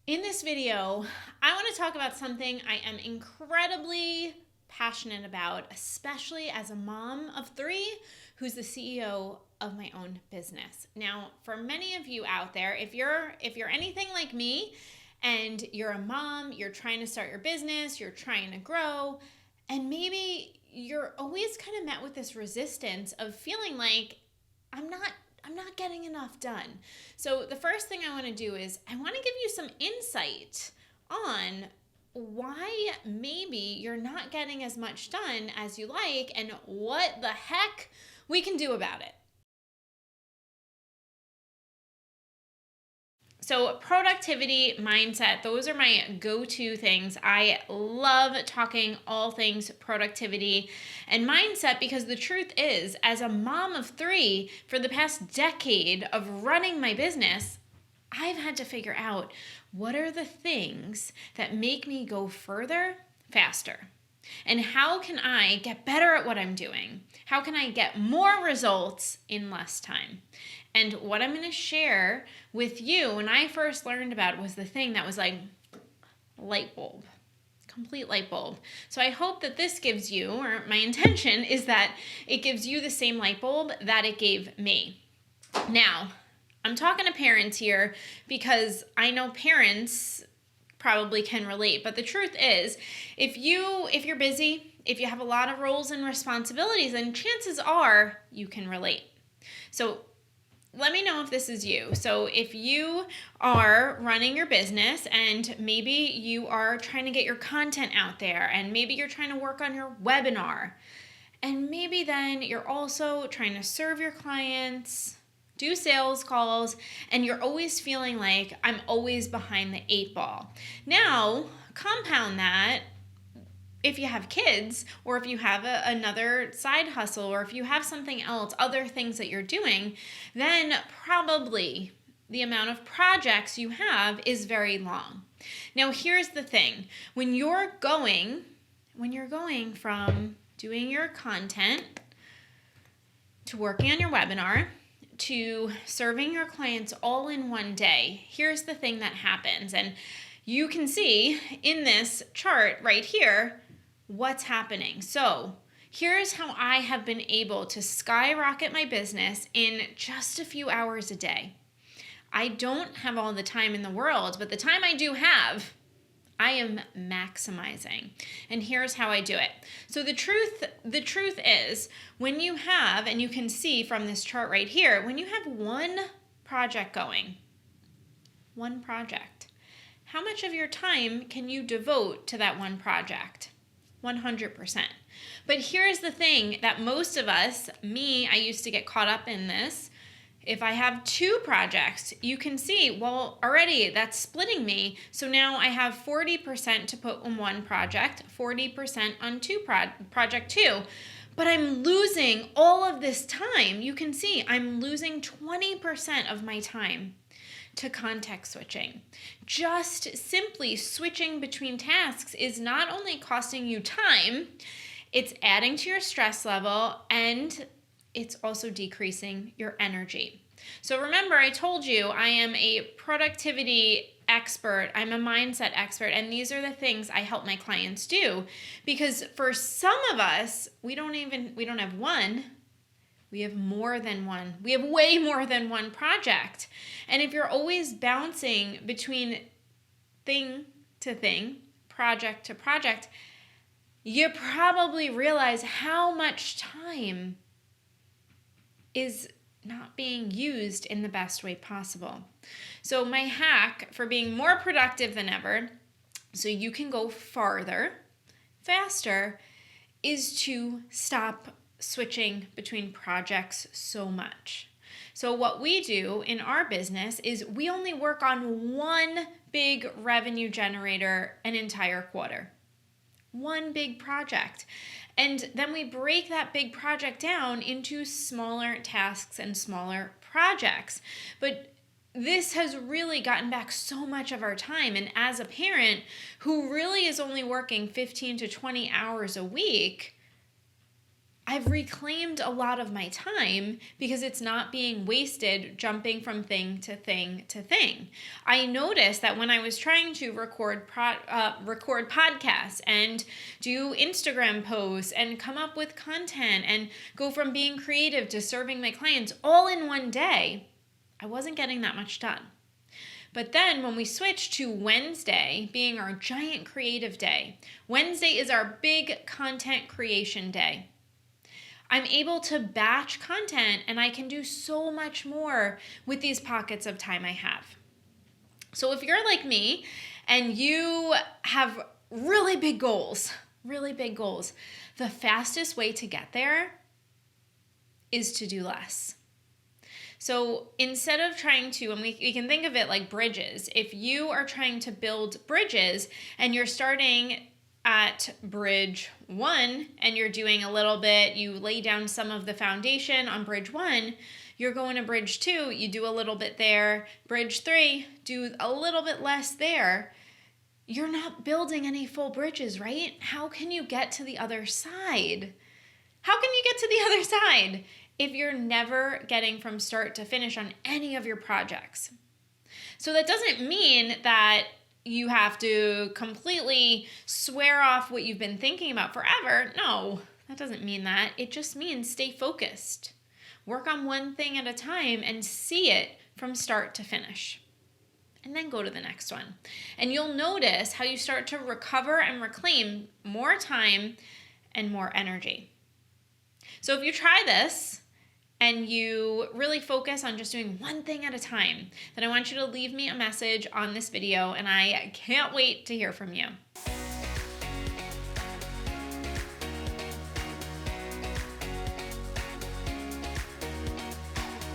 In this video, I want to talk about something I am incredibly passionate about, especially as a mom of three who's the CEO of my own business. Now, for many of you out there, if you're anything like me and you're a mom, you're trying to start your business, you're trying to grow, and maybe you're always kind of met with this resistance of feeling like I'm not getting enough done. So the first thing I want to do is I want to give you some insight on why maybe you're not getting as much done as you like and what the heck we can do about it. So productivity, mindset, those are my go-to things. I love talking all things productivity and mindset because the truth is, as a mom of three, for the past decade of running my business, I've had to figure out what are the things that make me go further, faster. And how can I get better at what I'm doing? How can I get more results in less time? And what I'm going to share with you when I first learned about it was the thing that was like light bulb, complete light bulb. So I hope that this gives you, or my intention is that it gives you the same light bulb that it gave me. Now, I'm talking to parents here because I know parents probably can relate, but the truth is, if you're busy, if you have a lot of roles and responsibilities, then chances are you can relate. So let me know if this is you. So if you are running your business and maybe you are trying to get your content out there and maybe you're trying to work on your webinar and maybe then you're also trying to serve your clients, do sales calls, and you're always feeling like I'm always behind the 8 ball. Now, compound that if you have kids or if you have another side hustle or if you have something else, other things that you're doing, then probably the amount of projects you have is very long. Now, here's the thing. When you're going from doing your content to working on your webinar to serving your clients all in one day, here's the thing that happens. And you can see in this chart right here what's happening. So here's how I have been able to skyrocket my business in just a few hours a day. I don't have all the time in the world, but the time I do have, I am maximizing. And here's how I do it. So the truth is, when you have, and you can see from this chart right here, when you have one project going, one project, how much of your time can you devote to that one project? 100%. But here's the thing that most of us, I used to get caught up in this. If I have 2 projects, you can see, well, already that's splitting me. So now I have 40% to put on one project, 40% on project 2. But I'm losing all of this time. You can see I'm losing 20% of my time to context switching. Just simply switching between tasks is not only costing you time, it's adding to your stress level and it's also decreasing your energy. So remember, I told you I am a productivity expert, I'm a mindset expert, and these are the things I help my clients do. Because for some of us, we don't have one, we have more than one. We have way more than one project. And if you're always bouncing between thing to thing, project to project, you probably realize how much time is not being used in the best way possible. So my hack for being more productive than ever, so you can go farther, faster, is to stop switching between projects so much. So what we do in our business is we only work on one big revenue generator an entire quarter. One big project. And then we break that big project down into smaller tasks and smaller projects. But this has really gotten back so much of our time. And as a parent who really is only working 15 to 20 hours a week, I've reclaimed a lot of my time because it's not being wasted jumping from thing to thing to thing. I noticed that when I was trying to record podcasts and do Instagram posts and come up with content and go from being creative to serving my clients all in one day, I wasn't getting that much done. But then when we switched to Wednesday being our giant creative day, Wednesday is our big content creation day. I'm able to batch content and I can do so much more with these pockets of time I have. So if you're like me and you have really big goals, the fastest way to get there is to do less. So instead of trying to, and we can think of it like bridges, if you are trying to build bridges and you're starting at bridge 1 and you're doing a little bit, you lay down some of the foundation on bridge 1, you're going to bridge 2, you do a little bit there, bridge 3, do a little bit less there. You're not building any full bridges, right? How can you get to the other side? How can you get to the other side if you're never getting from start to finish on any of your projects? So that doesn't mean that you have to completely swear off what you've been thinking about forever. No, that doesn't mean that. It just means stay focused. Work on one thing at a time and see it from start to finish. And then go to the next one. And you'll notice how you start to recover and reclaim more time and more energy. So if you try this, and you really focus on just doing one thing at a time, then I want you to leave me a message on this video, and I can't wait to hear from you.